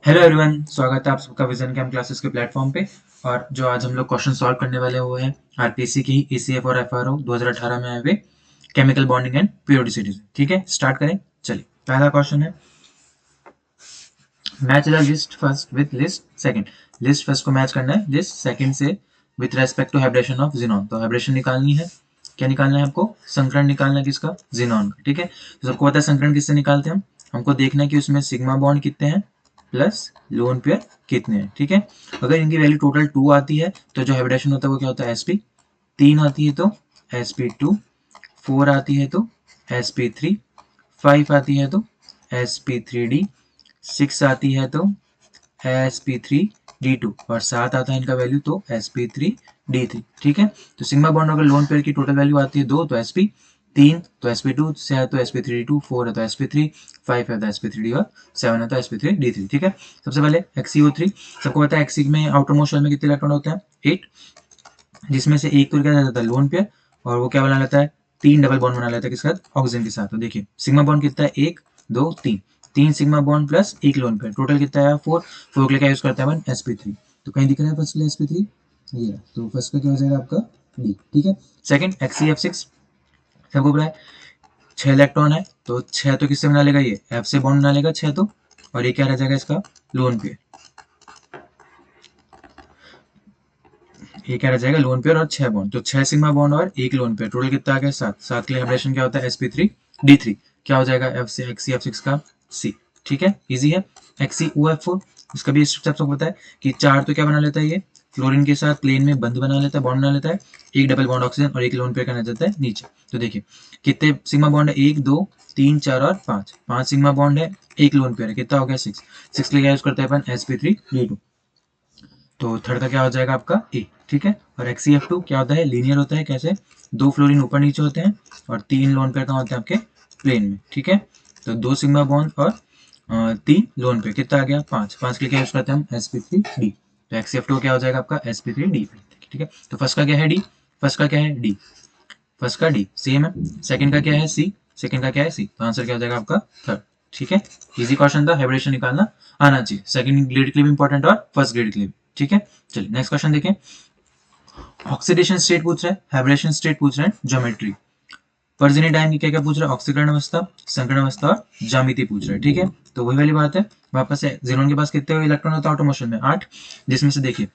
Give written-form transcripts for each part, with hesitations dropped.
Hello everyone, स्वागत है आप सबका विजन कैम क्लासेस के प्लेटफॉर्म पे। और जो आज हम लोग क्वेश्चन सॉल्व करने वाले हैं वो है आरपीसी की ईसीएफ और एफआरओ 2018 में आए हुए केमिकल बॉन्डिंग एंड पीरियोडिसिटी। ठीक है, स्टार्ट करें। चलिए, पहला क्वेश्चन है match the list first with list second. List first को मैच करना है लिस्ट सेकंड से with respect to hybridisation of xenon. तो हाइब्रेशन निकालनी है। क्या निकालना है आपको? संकरण निकालना है किसका? जिनॉन का। ठीक है, तो सबको पता है संकरण किससे निकालते हैं हम। हमको देखना है कि उसमें सिग्मा बॉन्ड कितने हैं प्लस लोन पेयर कितने हैं। ठीक है, अगर इनकी वैल्यू टोटल 2 आती है तो जो हाइब्रिडेशन होता है वो क्या होता है? sp। 3 आती है तो sp2, 4 आती है तो sp3, 5 आती है तो sp3d, 6 आती है तो sp3d2 और 7 आता है इनका वैल्यू तो sp3d3। ठीक है, तो सिग्मा बॉन्ड अगर लोन पेयर की टोटल वैल्यू आती है 2 तो sp, 3 तो sp2 से है तो sp3d2, 4 है तो sp3, 5 है तो sp3d और 7 है तो sp3d3। ठीक है, सबसे पहले XeO3। सबको पता है Xe में आउटर मोस्ट शेल में कितने इलेक्ट्रॉन होते हैं? 8, जिसमें से एक तो क्या जाता है लोन पेयर, और वो क्या बना लेता है? 3 डबल बॉन्ड बना लेता है किसके साथ? ऑक्सीजन के साथ। तो देखिए सिग्मा बॉन्ड कितना है? 1 2 3, 3 सिग्मा बॉन्ड प्लस एक लोन पेयर, टोटल कितना है? 4। 4 के लिए क्या यूज करते हैं अपन? sp3। तो कहीं दिख रहा है फर्स्ट के लिए sp3? ये है, तो फर्स्ट का क्या हो जाएगा आपका? डी। ठीक है, सेकंड XeF6। सबको पता है 6 इलेक्ट्रॉन है तो 6 तो किससे बना लेगा? ये F से बॉन्ड बना लेगा 6 तो, और ये क्या रह जाएगा इसका? Lone pair. ये क्या रह जाएगा? लोन पेयर और 6 बॉन्ड, तो 6 सिग्मा बॉन्ड और एक लोन पेयर, टोटल कितना आ गया? 7। 7 के लिए हाइब्रिडेशन क्या होता है? sp3d3। क्या हो जाएगा? F से XeF6 का C। ठीक है, इजी है। XeOF4, इसका भी स्टेप सबको पता है कि 4 तो क्या बना लेता है? ये फ्लोरीन के साथ प्लेन में बंध बना लेता है, बॉन्ड बना लेता है। एक डबल बॉन्ड ऑक्सीजन और एक लोन पेयर का रह जाता है नीचे। तो देखिए कितने सिग्मा बॉन्ड है? 1 2 3 4 और 5। 5 सिग्मा बॉन्ड है, एक लोन पेयर है, कितना हो गया? 6। 6 के लिए यूज करते हैं अपन? sp3d2। तो थर्ड का क्या हो जाएगा आपका? ए। ठीक है, और XeF2 क्या होता है? लीनियर होता है। कैसे? 2 फ्लोरीन ऊपर नीचे होते हैं और 3 लोन पेयर कहाँ होते हैं? आपके प्लेन में। ठीक है, तो 2 सिग्मा बॉन्ड और 3 लोन पेयर, कितना आ गया? 5। 5 के लिए क्या यूज करते हैं हम? sp3d। तो XeF2 क्या हो जाएगा आपका? sp3d। ठीक है, तो फर्स्ट का क्या है? डी। फर्स्ट का क्या है? डी। फर्स्ट का डी सेम है। सेकंड का क्या है? सी। सेकंड का क्या है? सी। तो आंसर क्या हो जाएगा आपका? थर्ड। ठीक है, इजी क्वेश्चन था, हाइब्रिडेशन निकालना आना चाहिए, सेकंड ग्रेड के लिए भी इंपॉर्टेंट और फर्स्ट ग्रेड के लिए भी। ठीक है, चलिए नेक्स्ट क्वेश्चन देखें। ऑक्सीडेशन स्टेट पूछ रहा है, हाइब्रिडेशन स्टेट पूछ रहे हैं, ज्योमेट्री। पर्जिनी टाइम की क्या क्या पूछ रहा है? ऑक्सीकरण अवस्था, संकरण अवस्था और ज्यामिति पूछ रहा है। ठीक है, तो वही वाली बात है, वापस से जेनॉन के पास कितने इलेक्ट्रॉन होता है ऑटो मोशन में? 8, जिसमें से देखिए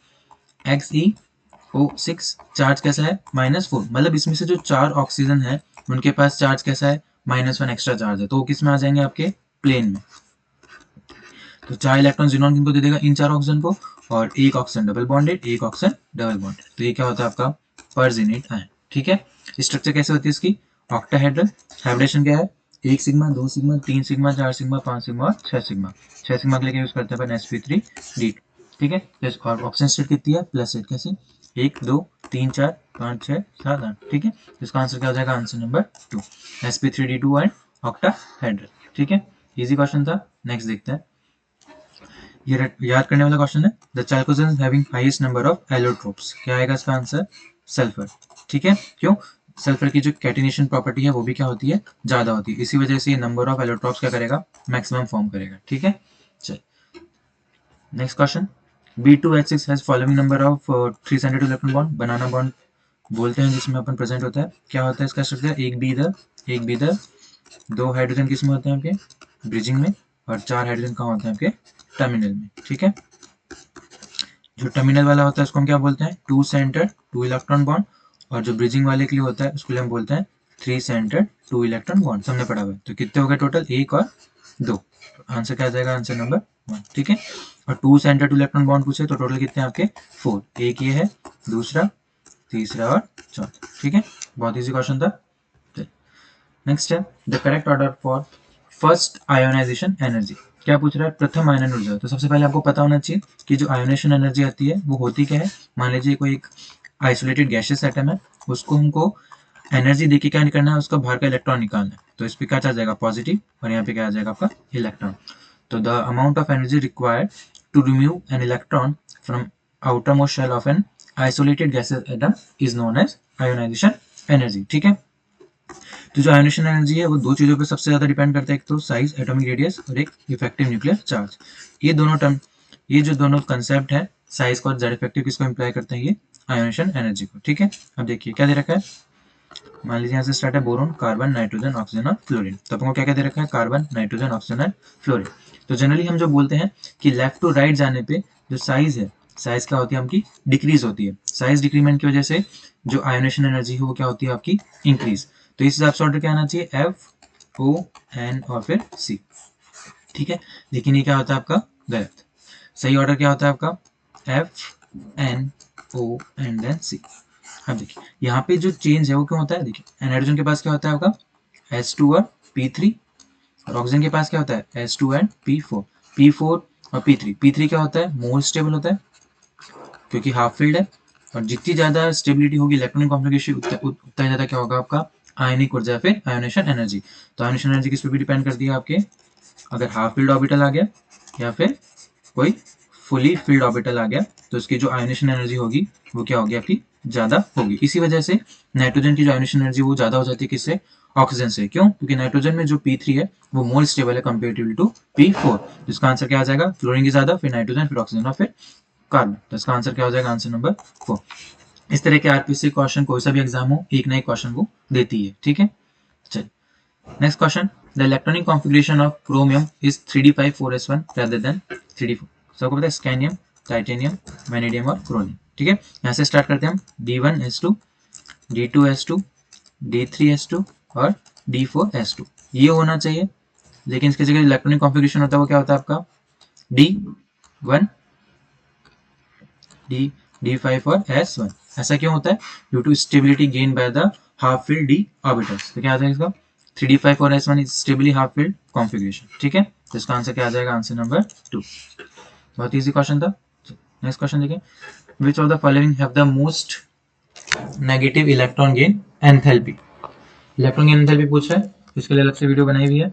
XeO6 चार्ज कैसा है? -4। मतलब इसमें से जो 4 ऑक्सीजन है उनके पास चार्ज कैसा है? -1 एक्स्ट्रा चार्ज है, तो वो किस में आ जाएंगे? आपके प्लेन में। तो 4 इलेक्ट्रॉन जिनॉन किनको दे देगा? इन 4 ऑक्सीजन को, और एक ऑक्सीजन डबल बॉन्डेड, एक ऑक्सीजन डबल बॉन्डेड। तो ये क्या होता है आपका? पर्जिनेट आयन। ठीक है, स्ट्रक्चर कैसे होती है इसकी? ऑक्टाहेड्रल। हाइब्रिडेशन क्या है? 1 sigma, 2 sigma, 3 sigma, 4 sigma, 5 sigma और 6 सिग्मा। 6 सिग्मा के लिए यूज करते हैं अपन sp3d। ठीक है, और ऑक्सीजन स्टेट कितनी है? +8। कैसे? 1 2 3 4 5 6 7 8। ठीक है, इसका आंसर क्या हो जाएगा? Answer number 2, sp3d2 and octahedral. ठीक है, इजी क्वेश्चन था। नेक्स्ट देखते हैं। ये याद करने वाला क्वेश्चन है, the chalcogen having highest number of allotropes. क्या आएगा इसका आंसर? सल्फर। ठीक है, क्यों? सल्फर की जो कैटिनेशन प्रॉपर्टी है वो भी क्या होती है? ज्यादा होती है, इसी वजह से ये नंबर ऑफ एलोट्रोप्स क्या करेगा? मैक्सिमम फॉर्म करेगा। ठीक है, चल next question. B2H6 has following number of 3 scented electron bond. Banana bond बोलते हैं जिसमें अपन प्रेजेंट होता है। क्या होता है इसका स्ट्रक्चर? एक बी इधर, एक बी इधर। 2 हाइड्रोजन किसमें होते हैं? आपके ब्रिजिंग में, और 4 हाइड्रोजन कहाँ होते हैं? आपके टर्मिनल में। ठीक है, जो टर्मिनल वाला होता है उसको हम क्या बोलते हैं? 2 सेंटर 2 इलेक्ट्रॉन बॉन्ड, और जो ब्रिजिंग वाले के लिए होता है उसको हम बोलते हैं 3 सेंटर 2 इलेक्ट्रॉन बॉन्ड। हमने पढ़ा हुआ है। तो कितने हो गए टोटल? 1 और 2। आंसर क्या आ जाएगा? Answer number 1। ठीक है, और 2 सेंटर 2 इलेक्ट्रॉन बॉन्ड पूछे तो टोटल कितने हैं आपके? 4। एक ये है, दूसरा, तीसरा और चौथा। ठीक है, बहुत इजी क्वेश्चन था। नेक्स्ट है the correct order for first ionization energy. क्या पूछ रहा है? प्रथम आयनन ऊर्जा। तो सबसे पहले आपको पता होना चाहिए कि जो आयोनेशन एनर्जी आती है वो होती क्या है। मान लीजिए कोई एक आइसोलेटेड गैसियस एटम है, उसको हमको एनर्जी देके क्या करना है? उसका बाहर का इलेक्ट्रॉन निकालना है। तो इस पे क्या आ जाएगा? पॉजिटिव, और यहाँ पे क्या आ जाएगा? आपका इलेक्ट्रॉन। तो the amount of energy required to remove an electron from outermost shell of an isolated gaseous atom is known as ionization energy. ठीक है, तो जो आयोनेशन एनर्जी है वो दो चीजों पे सबसे ज्यादा डिपेंड करता है, एक तो साइज एटॉमिक रेडियस और एक इफेक्टिव न्यूक्लियर चार्ज। ये दोनों टर्म, ये जो दोनों कंसेप्ट है साइज का और जेड इफेक्टिव किसको इंप्लाई करते हैं, ये आयोनेशन एनर्जी को। ठीक है, अब देखिए क्या दे रखा है, मान लीजिए यहाँ से स्टार्ट है बोरोन, कार्बन, नाइट्रोजन, ऑक्सीजन और फ्लोरीन। तो अपन को क्या क्या दे रखा है, कार्बन, नाइट्रोजन, ऑक्सीजन और फ्लोरीन। तो जनरली हम जो बोलते हैं कि लेफ्ट टू राइट जाने पे जो साइज है, साइज क्या होती है आपकी, डिक्रीज होती है। साइज डिक्रीमेंट की वजह से जो आयोनेशन एनर्जी है वो क्या होती है आपकी, इंक्रीज। तो इस हिसाब से ऑर्डर क्या आना चाहिए, एफ ओ एन और फिर सी। ठीक है, लेकिन ये क्या होता है आपका गलत। सही ऑर्डर क्या होता है आपका, F N O and then C. अब देखिए यहाँ पे जो चेंज है वो क्यों होता है, देखिए नाइट्रोजन के पास क्या होता है आपका H2 और P3, और ऑक्सीजन के पास क्या होता है H2 एंड P4। P4 और P3 क्या होता है, मोर स्टेबल होता है क्योंकि हाफ फील्ड है, और जितनी ज्यादा स्टेबिलिटी होगी इलेक्ट्रॉनिक कॉन्फ़िगरेशन उतना ज्यादा क्या होगा आपका आयनिक ऊर्जा, फिर आयोनेशन एनर्जी। तो आयोनेशन एनर्जी किस पे भी डिपेंड करती है आपके, अगर हाफ फील्ड ऑर्बिटल आ गया या फिर कोई फुली फील्ड ऑर्बिटल आ गया तो इसकी जो आयोनेशन एनर्जी होगी वो क्या होगी आपकी, ज्यादा होगी। इसी वजह से नाइट्रोजन की जो आयोनेशन एनर्जी वो ज्यादा हो जाती है किससे, ऑक्सीजन से। क्यों, क्योंकि नाइट्रोजन में जो P3 है वो मोर स्टेबल है कंपेरेटिवली टू P4। इसका आंसर क्या आ जाएगा, फ्लोरीन की ज्यादा, फिर नाइट्रोजन, फिर ऑक्सीजन और फिर कार्बन। तो इसका आंसर क्या हो जाएगा, आंसर नंबर 4। इस तरह के आरपीसी क्वेश्चन कोई सा भी एग्जाम हो, एक ना एक क्वेश्चन वो देती है। ठीक है, चलिए next question, the electronic configuration of chromium is 3d54s1 rather than 3d4। सबको पता है स्कैनियम, टाइटेनियम, वेनेडियम और क्रोमियम। ठीक है, यहाँ से स्टार्ट करते हैं हम, D1s2, D2s2, D3s2 और D4s2। ये होना चाहिए, लेकिन इसके जगह इलेक्ट्रॉनिक कॉन्फ़िगरेशन होता है वो क्या होता है आपका D1, D5 और S1। ऐसा क्यों होता है, due to stability gain by the half filled D orbitals. तो क्या आ जाएगा इसका, 3d5 और S1 is stably half filled configuration. ठीक है, तो इसका आंसर क्या आ जाएगा, आंसर नंबर 2। बहुत इजी क्वेश्चन था। नेक्स्ट क्वेश्चन देखिए, which of the following have the most negative electron gain enthalpy. Electron gain enthalpy पूछा है, इसके लिए अलग से वीडियो बनाई हुई है।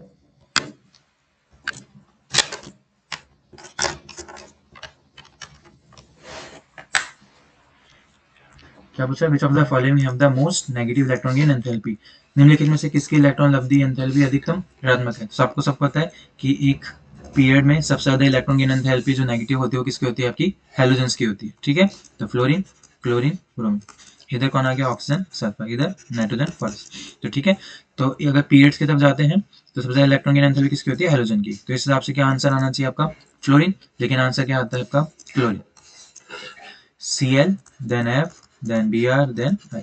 क्या पूछा, which of the following have the most negative electron gain enthalpy. निम्नलिखित में से किसकी इलेक्ट्रॉन लब्धि एंथैल्पी अधिकतम ऋणात्मक है। तो आपको सब पता है कि एक पीरियड में सबसे ज्यादा इलेक्ट्रॉन गेन एंथैल्पी जो नेगेटिव होती है वो किसकी होती है, आपकी हैलोजेंस की होती है। ठीक है, तो फ्लोरीन, क्लोरीन, ब्रोमीन। इधर कौन आ गया, ऑक्सीजन, सल्फर, इधर नाइट्रोजन, फॉस्फोरस। तो ठीक है, तो अगर पीरियड्स की तरफ जाते हैं तो सबसे ज्यादा इलेक्ट्रॉन गेन एंथैल्पी किसकी होती है, हैलोजन की। तो इस हिसाब से क्या आंसर आना चाहिए आपका, फ्लोरीन। लेकिन आंसर क्या आता है आपका, chlorine. Cl, then F, then Br, then I।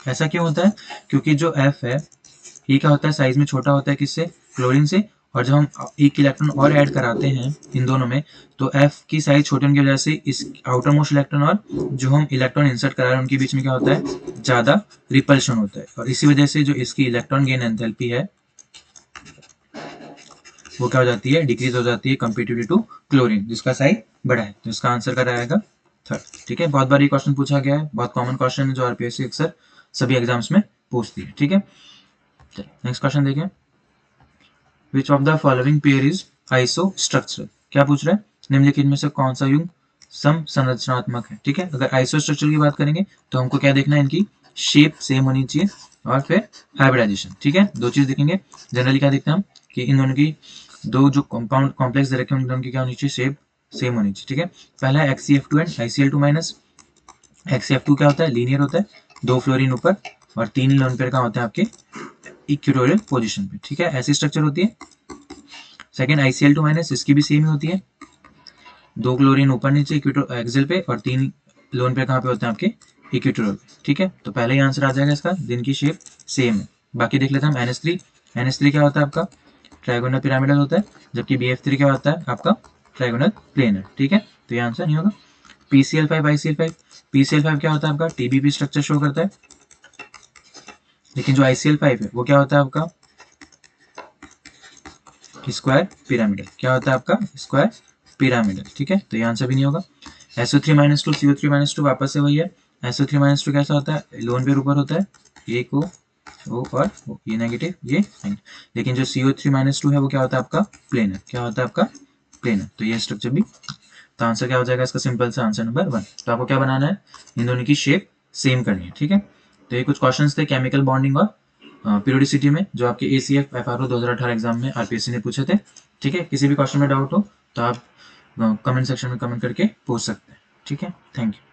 ऐसा क्यों होता है, क्योंकि जो F है ये क्या होता है, साइज में छोटा होता है किससे, क्लोरीन से। और जब हम एक इलेक्ट्रॉन और ऐड कराते हैं इन दोनों में तो F की साइज छोटे होने की वजह से इस आउटर मोस्ट इलेक्ट्रॉन और जो हम इलेक्ट्रॉन इंसर्ट करा रहे हैं उनके बीच में क्या होता है, ज्यादा रिपल्शन होता है। और इसी वजह से जो इसकी इलेक्ट्रॉन गेन एंथैल्पी है वो क्या हो जाती है, डिक्रीज हो जाती है कंपेरेटिवली टू क्लोरीन जिसका साइज बड़ा है। तो इसका आंसर क्या रहेगा, थर्ड। ठीक है, बहुत बार ये क्वेश्चन पूछा गया है, बहुत कॉमन क्वेश्चन है जो आरपीएससी अक्सर सभी एग्जाम्स में पूछती है। ठीक है, नेक्स्ट क्वेश्चन देखिए, which of the following pair is iso structural. क्या पूछ रहा है, निम्नलिखित में से कौन सा युग्म सम संरचनात्मक है। ठीक है, अगर आइसो स्ट्रक्चरल की बात करेंगे तो हमको क्या देखना है, इनकी शेप सेम होनी चाहिए और फिर हाइब्रिडाइजेशन। ठीक है, दो चीज देखेंगे। जनरली क्या देखते हैं हम कि इन दोनों की दो जो कंपाउंड कॉम्प्लेक्स दे रखे हैं उनकी क्या होनी चाहिए, शेप सेम होनी चाहिए। ठीक है, पहला है XCF2 and ICl2 minus. XCF2 क्या होता है, लीनियर होता है, दो फ्लोरीन ऊपर और तीन लोन पेयर का होता है आपके इक्वेटोरियल पोजीशन पे। ठीक है, ऐसी स्ट्रक्चर होती है। सेकंड ICl2 माइनस, इसकी भी सेम ही होती है, दो क्लोरीन ऊपर नीचे इक्वेटर एक्सिल पे और तीन लोन पेयर कहाँ पे होते हैं आपके इक्वेटोरियल। ठीक है, तो पहले ही आंसर आ जाएगा इसका, जिनकी शेप सेम है। बाकी देख लेते हैं हम, NH3 क्या होता है आपका, ट्राइगोनल पिरामिडल होता है, जबकि BF3 क्या होता है आपका, ट्राइगोनल प्लेनर। ठीक है, तो ये आंसर नहीं होगा। PCl5 ICl5, PCl5 क्या होता है आपका, TBP स्ट्रक्चर शो करता है, लेकिन जो ICl5 है वो क्या होता है आपका, स्क्वायर पिरामिडल। क्या होता है आपका, स्क्वायर पिरामिडल। ठीक है, तो ये आंसर भी नहीं होगा। SO3-2 CO3-2 वापस से वही है। SO3-2 कैसा होता है, लोन पेयर ऊपर होता है, एक O और O, ये नेगेटिव ये नेगेटिव। लेकिन जो CO3-2 है वो क्या होता है आपका, प्लेनर। क्या होता है आपका, प्लेनर। तो ये स्ट्रक्चर भी, तो आंसर क्या हो जाएगा इसका, सिंपल सा आंसर नंबर 1। तो आपको क्या बनाना है, इन दोनों की शेप सेम करनी है। ठीक है, तो ये कुछ क्वेश्चंस थे केमिकल बॉन्डिंग और पीरियोडिसिटी में, जो आपके ACF FRO 2018 एग्जाम में RPSC ने पूछे थे। ठीक है, किसी भी क्वेश्चन में डाउट हो तो आप कमेंट सेक्शन में कमेंट करके पूछ सकते हैं। ठीक है, थैंक यू।